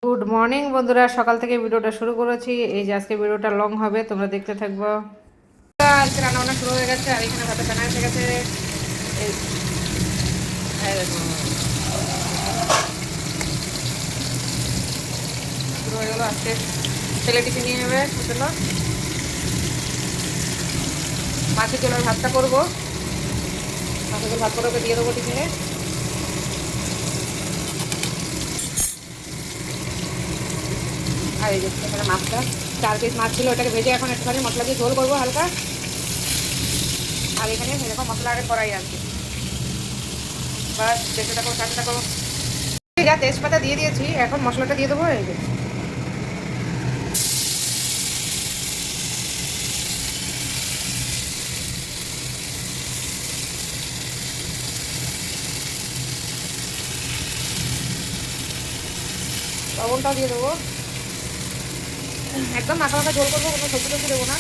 Good morning বন্ধুরা, সকাল থেকে ভিডিওটা শুরু করেছি। এই যে আজকে ভিডিওটা লং হবে, তোমরা দেখতে থাকবো। আজকে রান্না বান্না শুরু হয়ে গেছে আর এখানে ভাতে টানা এসে গেছে। এই দেখো, শুরু হয়ে গেলো। আজকে ছেলে টিফিন নিয়ে নেবে হোটেল। মাছের তেলের ভাতটা করবো, মাছের তেল ভাত করে ওকে দিয়ে দেবো টিফিনে। আর এই যে এখানে মাছটা 4 পিস মাছ ছিল, ওটাকে ভেজে এখন একটুখানি মশলা দিয়ে ঝোল করবো হালকা। আর এখানে এরকম মশলা আগে করাই আছে, বাস দেখতে থাকো, কাজটা করো। যা তেজপাতা দিয়ে দিয়েছি, এখন মশলাটা দিয়ে দেবো। এই যে লবণটাও দিয়ে দেবো। একদম মাখা মাখা ঝোল করবো, কোনো সবজি টবজি দেবো না।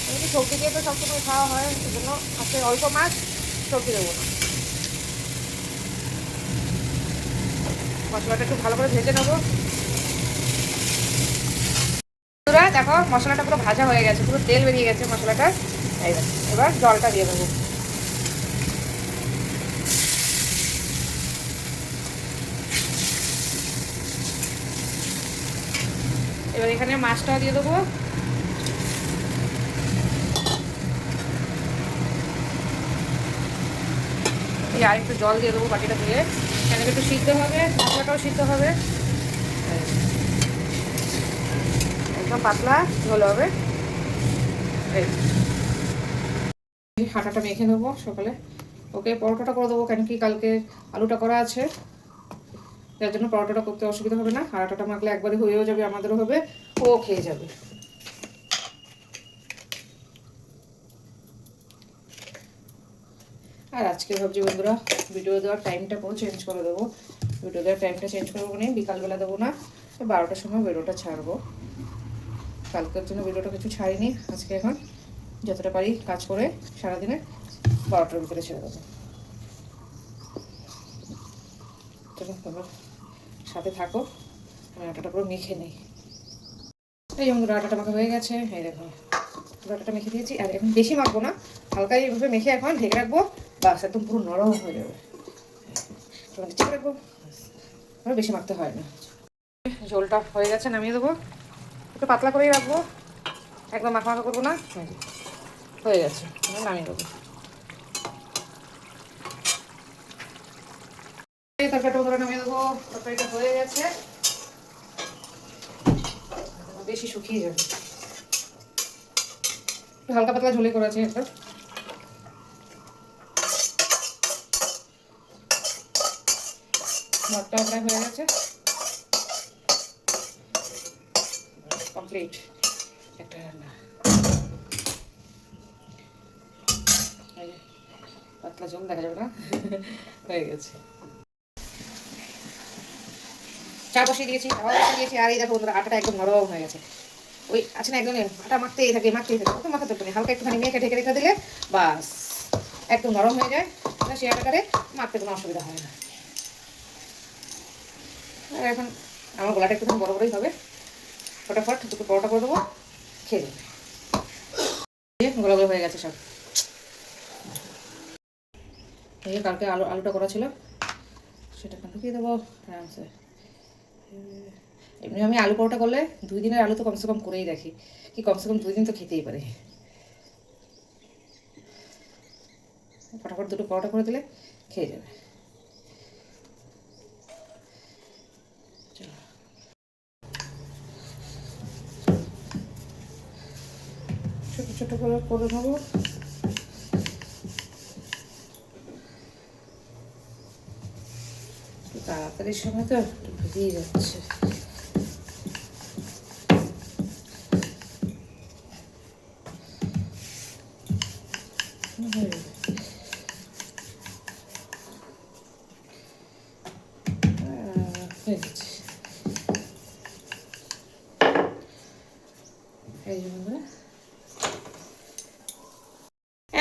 এমনি সবজি দিয়ে তো সবসময় খাওয়া হয়, এই জন্য আজকে অল্প মাছ, সবজি দেবো না। মশলাটা একটু ভালো করে ভেজে নেবো। দেখো মশলাটা পুরো ভাজা হয়ে গেছে, পুরো তেল বেরিয়ে গেছে মশলাটা। এই দেখো, এবার জলটা দিয়ে দেবো। এবার এখানে মাছটা দিয়ে দেবো। এই আর একটু জল দিয়ে দেবো বাটিটা ধুয়ে, এখানে একটু সিদ্ধ হবে, মশলাটাও সিদ্ধ হবে। একদম পাতলা ঝোল হবে। এই হাঁটাটা মেখে নেবো সকালে, ওকে পরোটাটা করে দেবো, কেন কি কালকে আলুটা করা আছে, যার জন্য পরোটাটা করতে অসুবিধা হবে না। আর আটাটা মাখলে একবারে হয়েও যাবে, আমাদেরও হবে, ও খেয়ে যাবে। আর আজকে ভাবছি বন্ধুরা, ভিডিও দেওয়ার টাইমটা পুরো চেঞ্জ করে দেবো। ভিডিও দেওয়ার টাইমটা চেঞ্জ করবো না, বিকালবেলা দেবো না, 12টার সময় ভিডিওটা ছাড়বো। কালকের জন্য ভিডিওটা কিছু ছাড়িনি, আজকে এখন যতটা পারি কাজ করে সারাদিনে 12টার ভিতরে ছেড়ে দেবো। চলো তোমরা সাথে থাকো, আমি আটাটা পুরো মেখে নিই। এই যেমন আটাটা মাখা হয়ে গেছে, এই দেখো আটাটা মেখে দিয়েছি। আর এখন বেশি মাখবো না, হালকা এইভাবে মেখে এখন ঢেকে রাখবো, বাস একদম পুরো নরম হয়ে যাবে। ঠিক রাখবো, আর বেশি মাখতে হয় না। ঝোলটা হয়ে গেছে, নামিয়ে দেবো। একটু পাতলা করেই রাখবো, একদম মাখা মাখা করবো না। হয়ে গেছে, নামিয়ে দেবো। তরকারিটা ধরে নামিয়ে দেবো। তরকারিটা হয়ে গেছে, বেশি শুকিয়ে যাবে, হালকা পাতলা ঝোলে করেছে একটা। ভাতটাও প্রায় হয়ে গেছে, কমপ্লিট একটা রান্না। পাতলা ঝোল দেখা যাবে না, হয়ে গেছে। চা বসিয়ে দিয়েছি, খাওয়া বসিয়ে দিয়েছি। আর এই দেখো বন্ধুরা, আটাটা একদম নরম হয়ে গেছে। ওই আছে না একদম, আটা মাখতেই থাকে মাখতেই থাকে, অত মাখাতে পারে, হালকা একটুখানি মেখে ঢেকে রেখে দিলে বাস একদম নরম হয়ে যায়। সেই আটাটারে মাখতে কোনো অসুবিধা হয় না। আর এখন আমার গলাটা একটুখানি বড় বড়ই হবে, ফটাফট দুটো পরোটা করে দেবো, খেয়ে দেবে। গোলা গোলা হয়ে গেছে সব। এই কালকে আলুটা করা ছিল, সেটা ঢুকিয়ে দেবো আরামসে। এমনি আমি আলু পরোটা করলে 2 দিনের আলু তো কমসে কম করেই রাখি, কি কমসে কম 2 দিন তো খেতেই পারে। ফটাফট দুটো পরোটা করে দিলে খেয়ে যাবে। ছোটো ছোটো করে নেবো। তাড়াতাড়ির সময় তো একটু ভেজেই যাচ্ছে।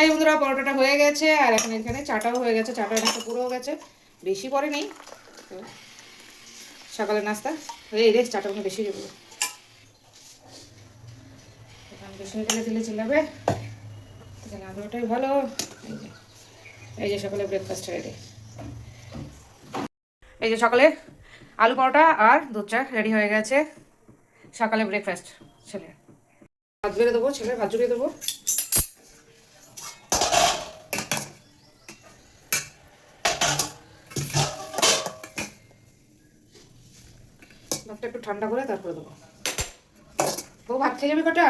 এই বন্ধুরা পরোটাটা হয়ে গেছে, আর এখন এখানে চাটাও হয়ে গেছে, চাটা অনেকটা পুরো গেছে, বেশি পরে নেই। তো সকালের নাস্তা এই রে, চাটা মনে বেশি হয়ে যাবে, এখন বেশি হয়ে গেলে দিলে চিল্লাবে, তাহলে আলুটাই ভালো। এই যে সকালে ব্রেকফাস্ট রেডি। এই যে সকালে আলু পরোটা আর দুধ চা রেডি হয়ে গেছে, সকালে ব্রেকফাস্ট। ছেলে ভাত বেড়ে দেবো, ছেলে ভাত জুড়িয়ে দেবো। ভাতটা একটু ঠান্ডা করে তারপরে দেবো। ও ভাত খেয়ে যাবে কটা?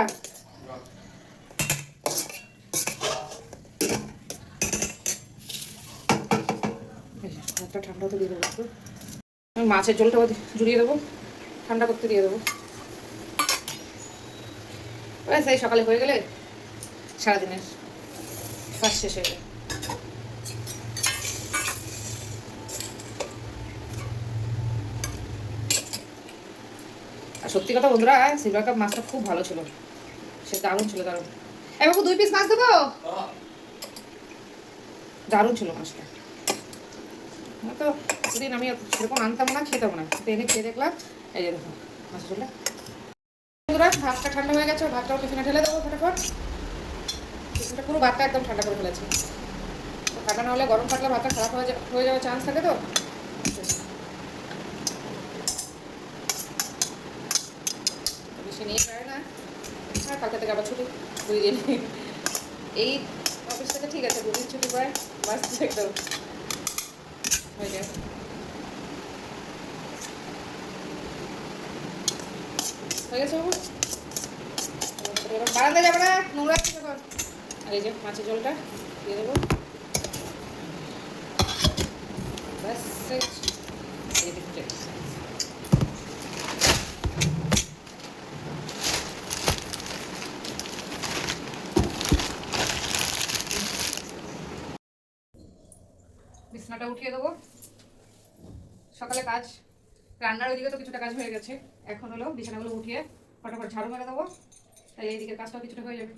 ভাতটা ঠান্ডা তো দিয়ে দেবো একটু, মাছের ঝোলটাও জুড়িয়ে দেবো, ঠান্ডা করতে দিয়ে দেবো। ব্যাস এই সকালে হয়ে গেলে সারাদিনের কাজ শেষ হয়ে যায়। আর সত্যি কথা বন্ধুরা, সিলভার কাপ মাছটা খুব ভালো ছিল, সে দারুণ ছিল, দারুণ। এই বাবু 2 পিস মাছ দেবো, দারুণ ছিল মাছটা। তো সেদিন আমি সেরকম আনতাম না, খেতাম না, এনে খেয়ে দেখলাম। এই যে দেখো মাছ ঝোলটা। বন্ধুরা ভাতটা ঠান্ডা হয়ে গেছে, ভাতটাও টিফিনে ঢেলে দেবো ফটাফট। টিফিনটা পুরো ভাতটা একদম ঠান্ডা করে ফেলেছি, ঠান্ডা না হলে গরম থাকলে ভাতটা খারাপ হয়ে যাওয়ার চান্স থাকে। তো বেশি নিয়ে যায় না, আর কালকে থেকে আবার ছুটি 2 দিন। এই অফিস থেকে ঠিক আছে 2 দিন ছুটি পায়, বাস একদম হয়ে যায়। হয়ে গেছে বাবু, এবার বারান্দায় যাবে না, নোংরা আছে তখন। আর এই যে মাছের ঝোলটা দিয়ে দেবো, ব্যাস বিছনাটা উঠিয়ে দেবো। সকালে কাজ, রান্নার ওইদিকে তো কিছুটা কাজ হয়ে গেছে, এখন হলো বিছানাগুলো উঠিয়ে ফটাফট ঝাড়ু মেরে দেবো, তাই এইদিকের কাজটাও কিছুটা হয়ে যাবে।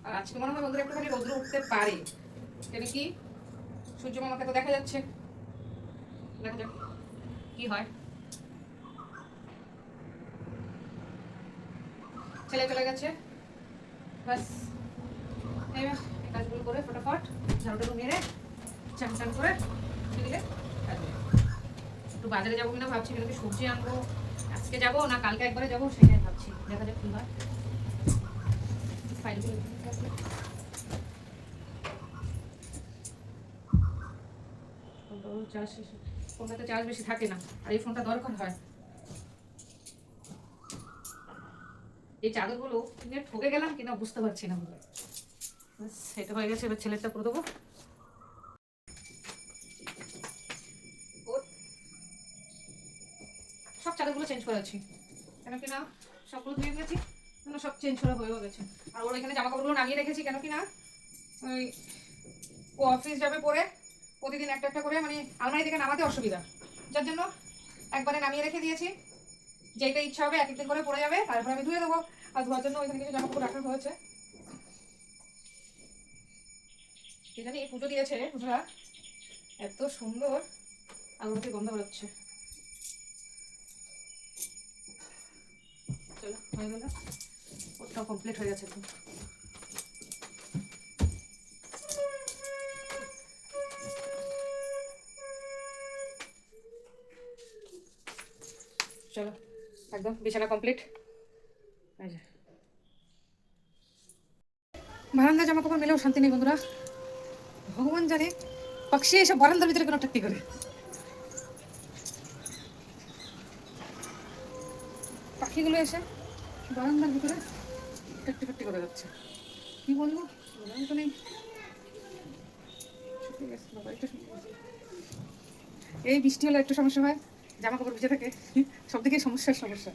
আর আজকে মনে হয় বন্ধুরা একটুখানি রোদ্র উঠতে পারে, কেন কি সূর্য মামাকে তো দেখা যাচ্ছে, দেখা যাক কি হয়। ছেলে চলে গেছে, ব্যাস এবার কাজগুলো করে ফটাফট ঝাড়ুটাকে মেরে চান চান করে দিলে একটু বাজারে যাবো কিনা ভাবছি, কিন্তু সবজি আনবো, আজকে যাবো না কালকে একবারে যাবো সেটাই ভাবছি, দেখা যাক কি হয়। ফাইলগুলো ফোনটাতে চার্জ বেশি থাকে না, আর এই ফোনটা দরকার হয়। এই চাদরগুলো কিনে ঠকে গেলাম কিনা বুঝতে পারছি না, সেটা হয়ে গেছে। এবার ছেলেটা করে দেবো। সব চাদরগুলো চেঞ্জ করে আছি, কেন কিনা সবগুলো ধুয়ে গেছি, সব চেঞ্জ করা হয়েও গেছে। আর ওর এখানে জামা কাপড়গুলো নামিয়ে রেখেছি, কেন কিনা ওই ও অফিস যাবে পরে, প্রতিদিন একটা একটা করে মানে আলমারি থেকে নামাতে অসুবিধা, যার জন্য একবারে নামিয়ে রেখে দিয়েছি, যেটা ইচ্ছা হবে এক একদিন করে পরে যাবে, তারপরে আমি ধুয়ে দেবো। আর ধোয়ার জন্য ওইখানে কিছু জামা কাপড় রাখা হয়েছে। কি জানি এই পুজো দিয়েছে পুজোরা এত সুন্দর আগরবাতি গন্ধ বেরোচ্ছে। চলো হয়ে গেল, ওটাও কমপ্লিট হয়ে গেছে একদম। চলো একদম বিছানা কমপ্লিট। বারান্দায় জামা কাপড় মেলেও শান্তি নেই বন্ধুরা, ভগবান জানে পাখি এসব বারান্দার ভিতরে কোনো টাক্তি করে, পাখিগুলো এসে বারান্দার ভিতরে টাক্তি ফাক্তি করে যাচ্ছে, কি বলবো তো নেই। এই বৃষ্টি হলে একটু সমস্যা হয়, জামা কাপড় ভিজে থাকে, সব দিকে সমস্যার সমস্যা।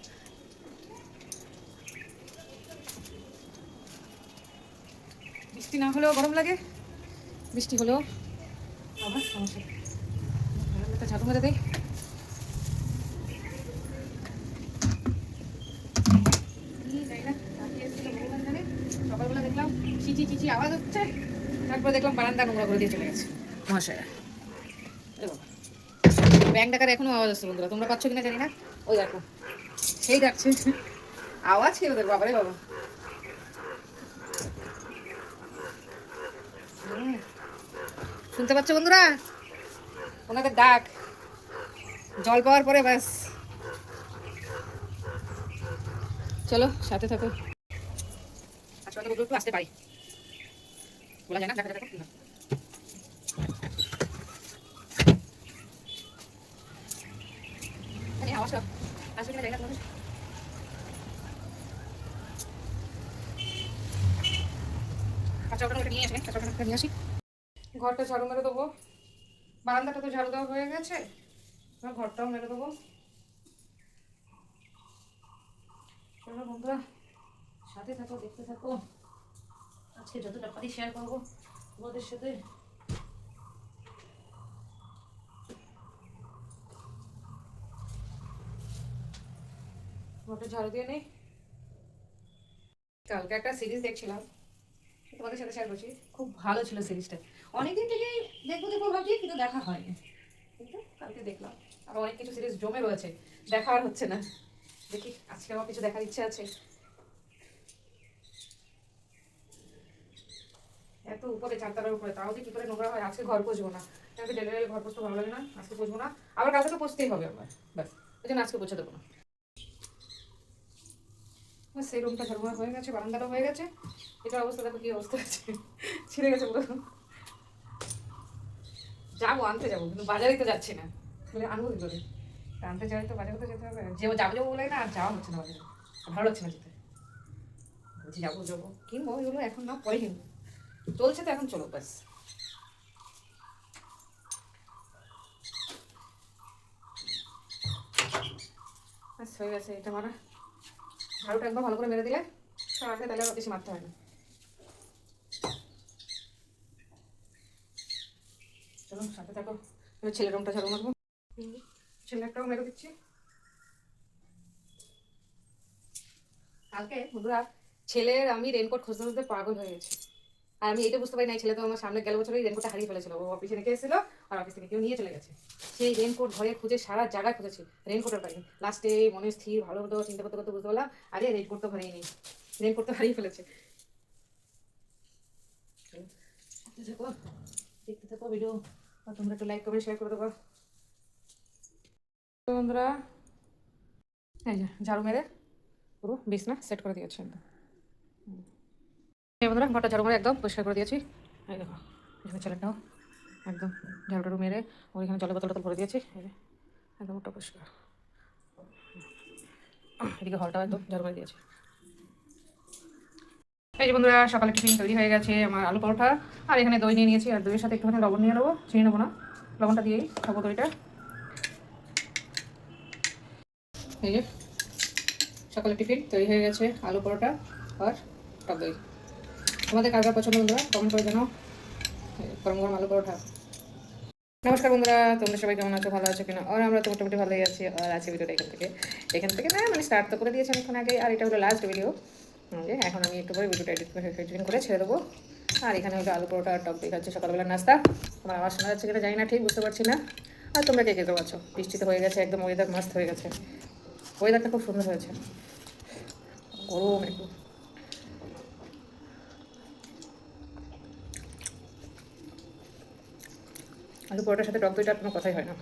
বৃষ্টি না হলেও গরম লাগে, বৃষ্টি হলেও আবার সমস্যা। একটা ঝাড়ু মেরে দেয়, চিচি চিচি আওয়াজ হচ্ছে, তারপরে দেখলাম বারান্দা নোংরা করে দিয়ে চলে গেছে মহাশয়া। ব্যাংক ডাকার এখনো আওয়াজ আসছে বন্ধুরা, তোমরা পাচ্ছ কিনা জানি না। ওই দেখো সেই ডাকছে, আওয়াজ কি ওদের, বাবারে বাবা। শুনতে পাচ্ছ বন্ধুরা ওনাদের ডাক? জল পাওয়ার পরে ব্যাস, চলো সাথে থাকো। আজকে একটু আসতে পারি, বলা যায় না, দেখা দেখো। আওয়াজটা আসবে কিনা জায়গা তোমাদের। নিয়ে আসবে, কাঁচা নিয়ে আসি। ঘরটা ঝাড়ু মেরে দেবো, বারান্দাটা তো ঝাড়ু দেওয়া হয়ে গেছে, ঘরটাও মেরে দেবো। চলো বন্ধুরা সাথে থাকো, দেখতে থাকো, আজকে যতটা পারি শেয়ার করবো তোমাদের সাথে। ঘরটা ঝাড়ু দিয়ে নেই। কালকে একটা সিরিজ দেখছিলাম, তোমাদের সাথে শেয়ার করছি, খুব ভালো ছিল সিরিজটা। অনেকদিন থেকেই দেখবো দেখবো ভাবছি, কিন্তু দেখা হয়নি, কিন্তু কালকে দেখলাম। আর অনেক কিছু সিরিজ জমে রয়েছে, দেখা আর হচ্ছে না। দেখি আজকে আমার কিছু দেখার ইচ্ছে আছে। এত উপরে, চারতলার উপরে, তাও যে কি করে নোংরা হয়। আজকে ঘর পুষবো না, কালকে ডেলিভারি ঘর পুষতে ভালো লাগে না, আজকে পুষবো না। আবার কালকে তো পুষতেই হবে আমার, ব্যাস ওই জন্য আজকে পুছে দেবো না। সেই রুমটা ঝাড়ু হয়ে গেছে, বারান্দাটা হয়ে গেছে। এটার অবস্থা দেখো কি অবস্থা আছে, ছিঁড়ে গেছে পুরো। যাবো আনতে যাবো, কিন্তু বাজারেই তো যাচ্ছি না, আনবো কি করে? আনতে যাই তো বাজারে তো যেতে হবে, যে যাবো যাবো বলে না, আর যাওয়া হচ্ছে না বাজারে, ভালো লাগছে না যেতে। বলছি যাবো যাবো, কিনবো এগুলো এখন না, পরে কিনবো, চলছে তো এখন, চলো ব্যাস। ব্যাস হয়ে গেছে এটা মারা। ঝাড়ুটা একবার ভালো করে মেরে দিলে সারাতে, তাহলে আর বেশি মারতে হয় না। চলো সাথে থাকো। এবার ছেলের রুমটা ঝাড়ু মারবো, ছেলেরটাও মেরে দিচ্ছি। কালকে বন্ধুরা ছেলের আমি রেনকোট খুঁজতে খুঁজতে পাগল হয়ে গেছি। আর আমি এটা বুঝতে পারি না, ছেলে তো আমার সামনে গেল বছরই রেনকোটটা হারিয়ে ফেলেছিল, ও অফিসে রেখে এসেছিল, আর অফিস থেকে কেউ নিয়ে চলে গেছে। সেই রেনকোট ঘরে খুঁজে সারা জায়গায় খুঁজেছি, রেনকোটের পাইনি। লাস্টে মনে স্থির ভালো মতো চিন্তা করতে করতে বুঝতে পারলাম, আরে রেনকোট তো ঘরেই নেই, রেনকোট তো হারিয়ে ফেলেছে। দেখতে থাকো ভিডিও, আর তোমরা একটু লাইক কমেন্ট শেয়ার করে দেবো বন্ধুরা। এই যে ঝাড়ু মেরে পুরো বিছনা সেট করে দিয়েছি একদম। এই বন্ধুরা ঘরটা ঝাড়ু মেরে একদম পরিষ্কার করে দিয়েছি। এই দেখো এখানে ছেলেটাও একদম ঝাড়ুটাড়ু মেরে ওইখানে জলের বোতল ভরে দিয়েছি, এই যে একদম ওটা পরিষ্কার। এদিকে হলটাও একদম ঝাড়ু করে দিয়েছি। এই যে বন্ধুরা সকালে টিফিন তৈরি হয়ে গেছে, আমার আলু পরোটা, আর এখানে দই নিয়ে নিয়েছি, আর দইয়ের সাথে একটুখানি লবণ নিয়ে নেবো, চিনি নেবো না, লবণটা দিয়েই খাবো দইটা। এই যে সকালে টিফিন তৈরি হয়ে গেছে, আলু পরোটা আর টক দই। তোমাদের কার কার পছন্দ বন্ধুরা কমেন্ট করে জানাও। গরম গরম আলু পরোটা। নমস্কার বন্ধুরা, তোমরা সবাই কেমন আছো, ভালো আছো কিনা? আর আমরা তো মোটামুটি ভালোই আছি। আর আছে ভিডিওটা এখান থেকে না, মানে স্টার্ট তো করে দিয়েছি অনেকক্ষণ আগে, আর এটা হলো লাস্ট ভিডিও। এখন আমি একটু করে ভিডিওটা এডিটিং করে ছেড়ে দেবো। আর এখানে হলো আলু পরোটা আর টক দই খাচ্ছে সকালবেলার নাস্তা। আমার আওয়াজ শোনা যাচ্ছে কিনা জানি না, ঠিক বুঝতে পারছি না। আর তোমরা কে খেতে পারছো? বৃষ্টিতে হয়ে গেছে একদম, ওয়েদার মাস্ত হয়ে গেছে, ওয়েদারটা খুব সুন্দর হয়েছে, গরম একটু। আলু পরোটার সাথে টক দইটার কোনো কথাই হয় না।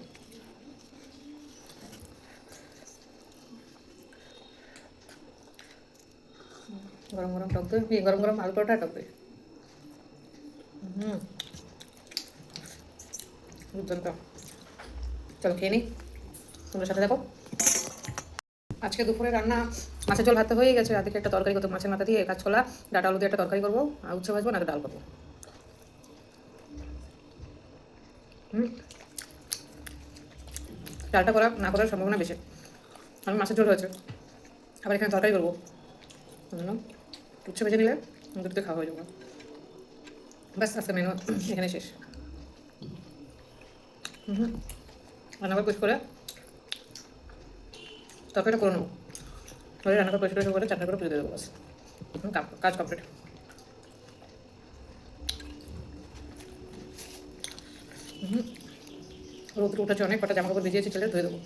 গরম গরম টক দই, গরম গরম আলু পরোটা টক দই, দুর্দান্ত। চলো খেয়ে নিই, তোমরা সাথে দেখো। আজকে দুপুরে রান্না মাছের ঝোল ভাত হয়ে গেছে, আজকে একটা তরকারি করতে, মাছের মাথা দিয়ে কাঁচকলা ডাটা আলু দিয়ে একটা তরকারি করবো, আর উচ্ছে ভাজবো না ডাল করবো। ডালটা করা না করার সম্ভাবনা বেশি, আমি মাছের ঝোল হয়েছে, আবার এখানে তরকারি করবো, উচ্ছে ভেজে নিলে দুটোতে খাওয়া হয়ে যাবো। ব্যাস আজকে মেনু এখানে শেষ। রান্নাঘর পরিষ্কার করে তরকারিটা করে নেবো, রান্নাঘর পরিষ্কার করে চারটা করে পুজো দিয়ে দেবো, বাস কাজ কমপ্লিট। রোদ্র উঠেছে অনেক, কটা জামা কাপড় ভিজিয়েছি, ছেলে ধুয়ে দেবো।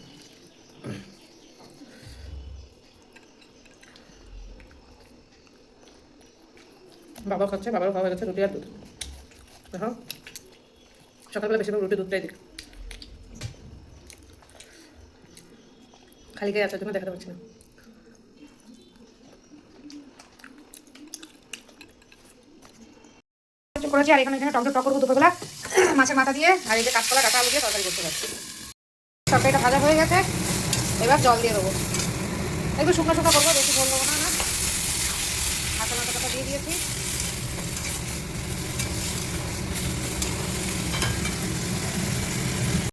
বাবা খাচ্ছে, বাবারও খাওয়া হয়ে গেছে রুটি আর দুধ। দেখো সকালবেলা বেশিরভাগ রুটি দুধটাই দিই, খালি গায়ে আসার জন্য দেখাতে পারছি না। করেছি আর এখানে টক টক করবো দুপুরবেলা মাছের মাথা দিয়ে, আর এই যে কাঁচকলা কাঁচা আলু দিয়ে তরকারি করতে পারছি। তরকারিটা ভাজা হয়ে গেছে, এবার জল দিয়ে দেবো, একটু শুকনো শুকনো করবো, বেশি ঝোল দেবো না। মাথা দিয়ে দিয়েছি।